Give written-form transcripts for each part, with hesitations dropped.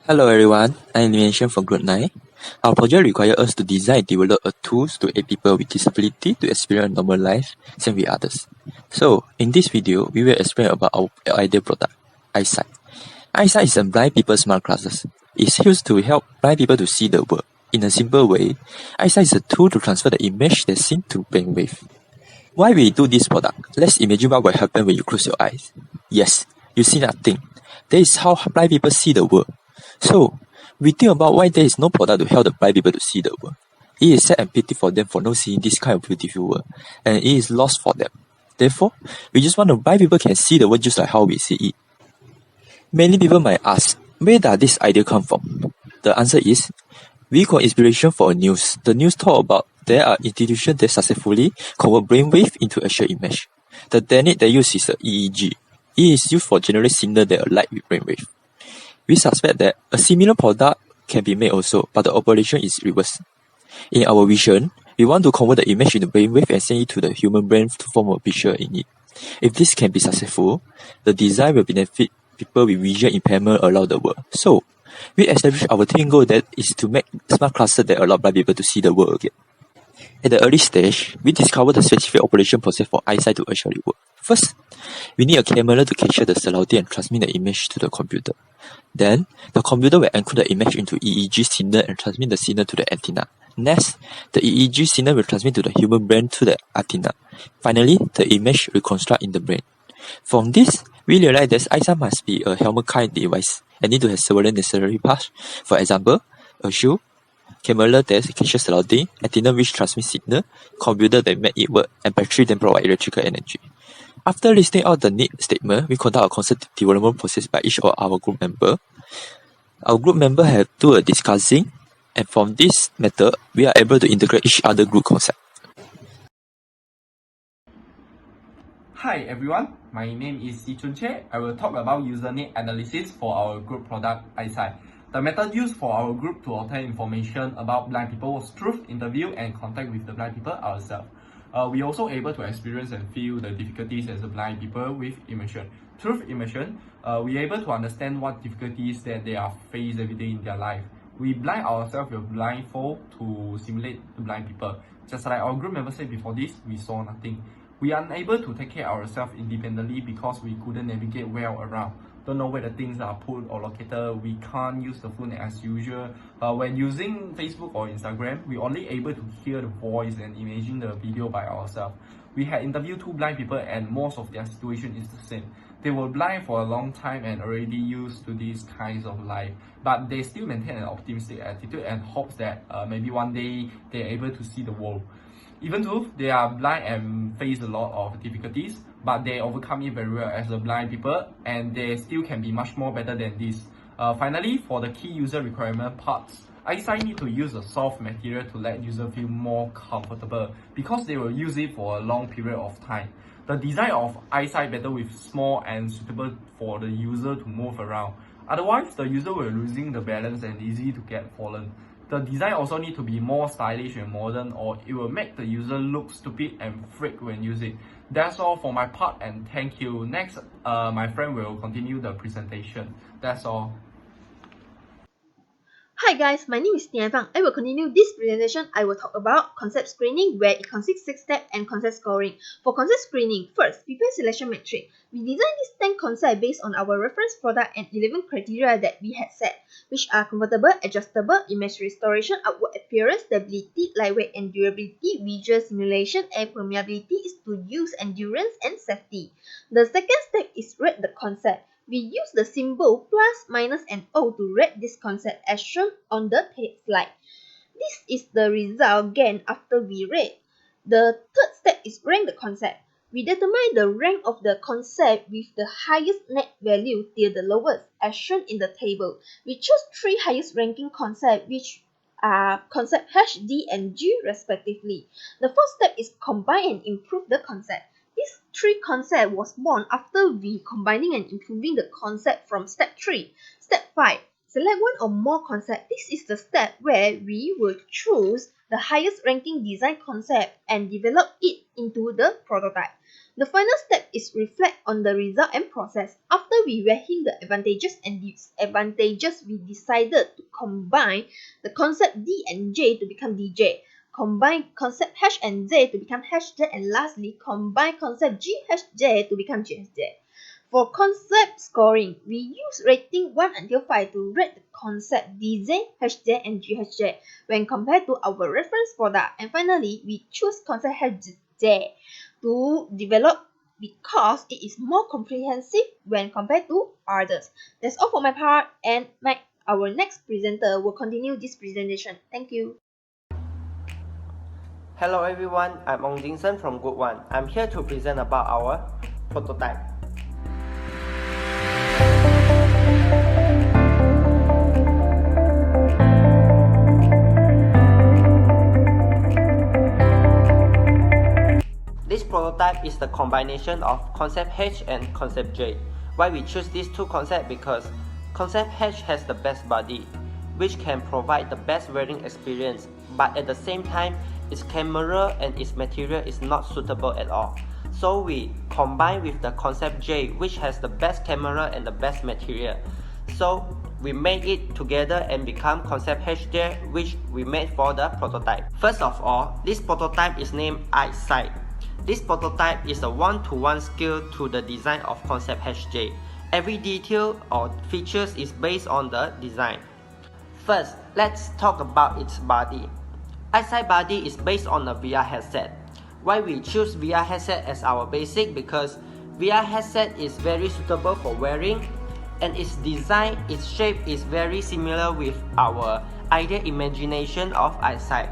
Hello everyone, I'm Lian from Group 9. Our project requires us to design and develop a tools to aid people with disability to experience a normal life, same with others. So, in this video, we will explain about our ideal product, Eyesight. Eyesight is a blind people smart glasses. It's used to help blind people to see the world. In a simple way, Eyesight is a tool to transfer the image that's seen to brainwave. Why we do this product? Let's imagine what will happen when you close your eyes. Yes, you see nothing. That is how blind people see the world. So, we think about why there is no product to help the blind people to see the world. It is sad and pity for them for not seeing this kind of beautiful world, and it is lost for them. Therefore, we just want to blind people can see the world just like how we see it. Many people might ask, where does this idea come from? The answer is, we got inspiration for a news. The news talk about there are institutions that successfully convert brainwave into actual image. The technique they use is the EEG. It is used for generate signal that align with brainwave. We suspect that a similar product can be made also, but the operation is reversed. In our vision, we want to convert the image into brainwave and send it to the human brain to form a picture in it. If this can be successful, the design will benefit people with vision impairment around the world. So, we established our twin goal that is to make smart glasses that allow blind people to see the world again. At the early stage, we discovered the specific operation process for eyesight to actually work. First, we need a camera to capture the surrounding and transmit the image to the computer. Then, the computer will encode the image into EEG signal and transmit the signal to the antenna. Next, the EEG signal will transmit to the human brain to the antenna. Finally, the image will reconstruct in the brain. From this, we realized that eyesight must be a helmet kind device and need to have several necessary parts. For example, a shoe, camera that captures surrounding, antenna which transmits signal, computer that make it work, and battery that provide electrical energy. After listing out the need statement, we conduct a concept development process by each of our group member. Our group member have do a discussing, and from this method, we are able to integrate each other group concept. Hi everyone, my name is Si Chun Che. I will talk about user need analysis for our group product Eyesight. The method used for our group to obtain information about blind people was through interview and contact with the blind people ourselves. We also able to experience and feel the difficulties as a blind people with immersion. Through immersion, we able to understand what difficulties that they are face every day in their life. We blind ourselves with blindfold to simulate the blind people. Just like our group members said before this, we saw nothing. We are unable to take care of ourselves independently because we couldn't navigate well around. Don't know where the things are put or located. We can't use the phone as usual. When using Facebook or Instagram, we only able to hear the voice and imagine the video by ourselves. We had interviewed two blind people and most of their situation is the same. They were blind for a long time and already used to these kinds of life, but they still maintain an optimistic attitude and hopes that maybe one day they're able to see the world. Even though they are blind and face a lot of difficulties, but they overcome it very well as a blind people and they still can be much more better than this. Finally, for the key user requirement parts, Eyesight need to use a soft material to let user feel more comfortable because they will use it for a long period of time. The design of Eyesight better with small and suitable for the user to move around. Otherwise, the user will losing the balance and easy to get fallen. The design also need to be more stylish and modern or it will make the user look stupid and freak when use it. That's all for my part and thank you. Next, my friend will continue the presentation. That's all. Hi guys, my name is Tian Fang. I will continue this presentation. I will talk about concept screening where it consists 6 steps and concept scoring. For concept screening, first, prepare selection matrix. We designed this 10 concepts based on our reference product and 11 criteria that we had set, which are convertible, adjustable, image restoration, outward appearance, stability, lightweight and durability, visual simulation, and permeability is to use endurance and safety. The second step is rate the concept. We use the symbol plus, minus, and O to rate this concept as shown on the slide. This is the result gained after we rate. The third step is rank the concept. We determine the rank of the concept with the highest net value till the lowest as shown in the table. We choose 3 highest ranking concepts which are concept H, D, and G respectively. The fourth step is combine and improve the concept. These 3 concepts was born after we combining and improving the concept from step 3. Step 5. Select one or more concept. This is the step where we will choose the highest ranking design concept and develop it into the prototype. The final step is reflect on the result and process. After we weighing the advantages and disadvantages, we decided to combine the concept D and J to become DJ. Combine concept H and Z to become HJ, and lastly, combine concept GHJ to become GHJ. For concept scoring, we use rating 1 until 5 to rate the concept DJ, HJ, and GHJ when compared to our reference product. And finally, we choose concept HJ to develop because it is more comprehensive when compared to others. That's all for my part, and our next presenter will continue this presentation. Thank you. Hello everyone, I'm Ong Jing Sen from Group 1. I'm here to present about our prototype. This prototype is the combination of concept H and concept J. Why we choose these two concepts? Because concept H has the best body, which can provide the best wearing experience, but at the same time, its camera and its material is not suitable at all. So we combine with the concept J, which has the best camera and the best material. So we made it together and become concept HJ, which we made for the prototype. First of all, this prototype is named Eyesight. This prototype is a one-to-one skill to the design of concept HJ. Every detail or features is based on the design. First, let's talk about its body. Eyesight body is based on a VR headset. Why we choose VR headset as our basic? Because VR headset is very suitable for wearing, and its design, its shape is very similar with our idea imagination of eyesight.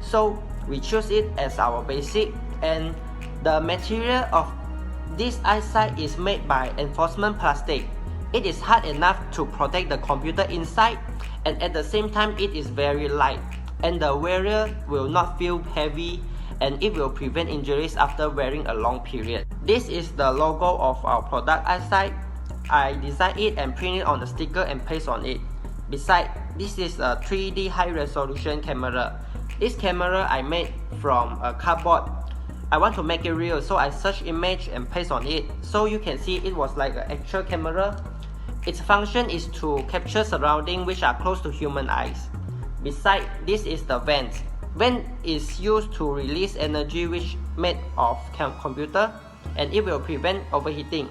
So we choose it as our basic, and the material of this eyesight is made by enforcement plastic. It is hard enough to protect the computer inside, and at the same time it is very light, and the wearer will not feel heavy, and it will prevent injuries after wearing a long period. This is the logo of our product Eyesight. I designed it and print it on the sticker and paste on it. Besides, this is a 3D high resolution camera. This camera I made from a cardboard. I want to make it real, so I search image and paste on it, so you can see it was like an actual camera. Its function is to capture surroundings which are close to human eyes. Besides, this is the vent. Vent is used to release energy which made of computer, and it will prevent overheating.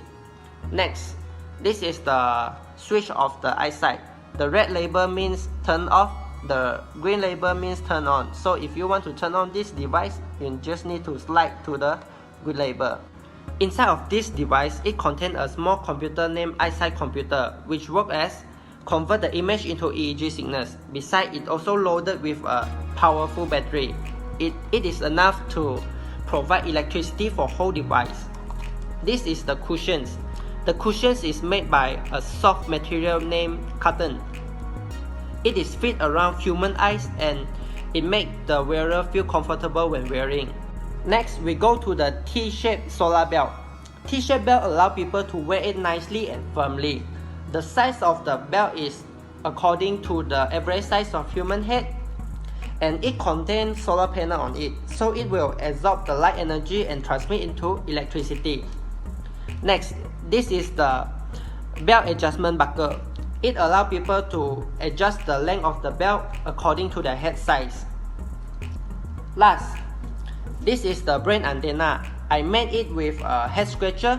Next, this is the switch of the eyesight. The red label means turn off, the green label means turn on. So if you want to turn on this device, you just need to slide to the green label. Inside of this device, it contains a small computer named Eyesight Computer, which works as convert the image into EEG signals. Besides, it also loaded with a powerful battery. It is enough to provide electricity for whole device. This is the cushions. The cushions is made by a soft material named cotton. It is fit around human eyes, and it makes the wearer feel comfortable when wearing. Next, we go to the T-shaped solar belt. T-shaped belt allow people to wear it nicely and firmly. The size of the belt is according to the average size of human head, and it contains solar panel on it, so it will absorb the light energy and transmit into electricity. Next, this is the belt adjustment buckle. It allows people to adjust the length of the belt according to their head size. Last, this is the brain antenna. I made it with a head scratcher,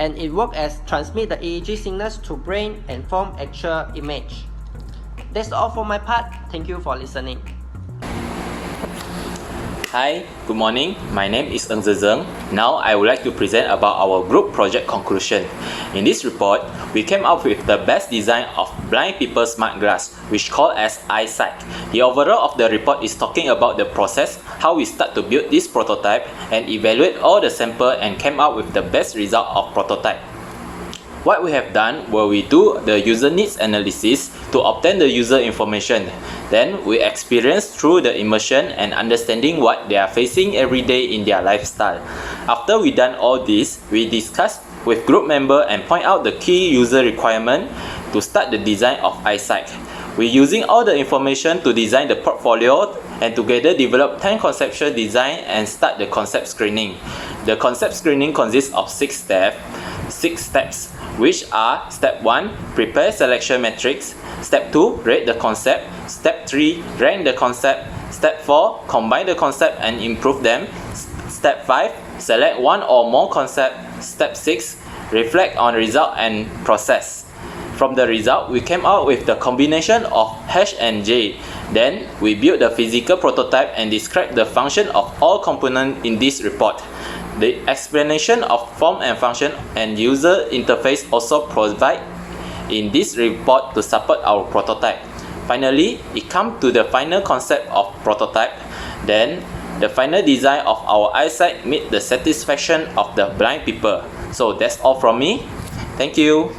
and it works as transmit the EEG signals to brain and form actual image. That's all for my part. Thank you for listening. Hi, good morning. My name is Ng Zezeng. Now I would like to present about our group project conclusion. In this report, we came up with the best design of blind people smart glass, which called as Eyesight. The overall of the report is talking about the process, how we start to build this prototype and evaluate all the sample and came up with the best result of prototype. What we have done was we do the user needs analysis to obtain the user information. Then we experience through the immersion and understanding what they are facing every day in their lifestyle. After we done all this, we discuss with group member and point out the key user requirement to start the design of Eyesight. We're using all the information to design the portfolio and together develop 10 conceptual design and start the concept screening. The concept screening consists of 6 steps, which are Step 1, prepare selection matrix. Step 2, rate the concept. Step 3, rank the concept. Step 4, combine the concept and improve them. Step 5, select one or more concepts. Step 6, reflect on result and process. From the result, we came out with the combination of H and J. Then, we built the physical prototype and described the function of all components in this report. The explanation of form and function and user interface also provide in this report to support our prototype. Finally, it comes to the final concept of prototype. Then, the final design of our eyesight meet the satisfaction of the blind people. So that's all from me. Thank you.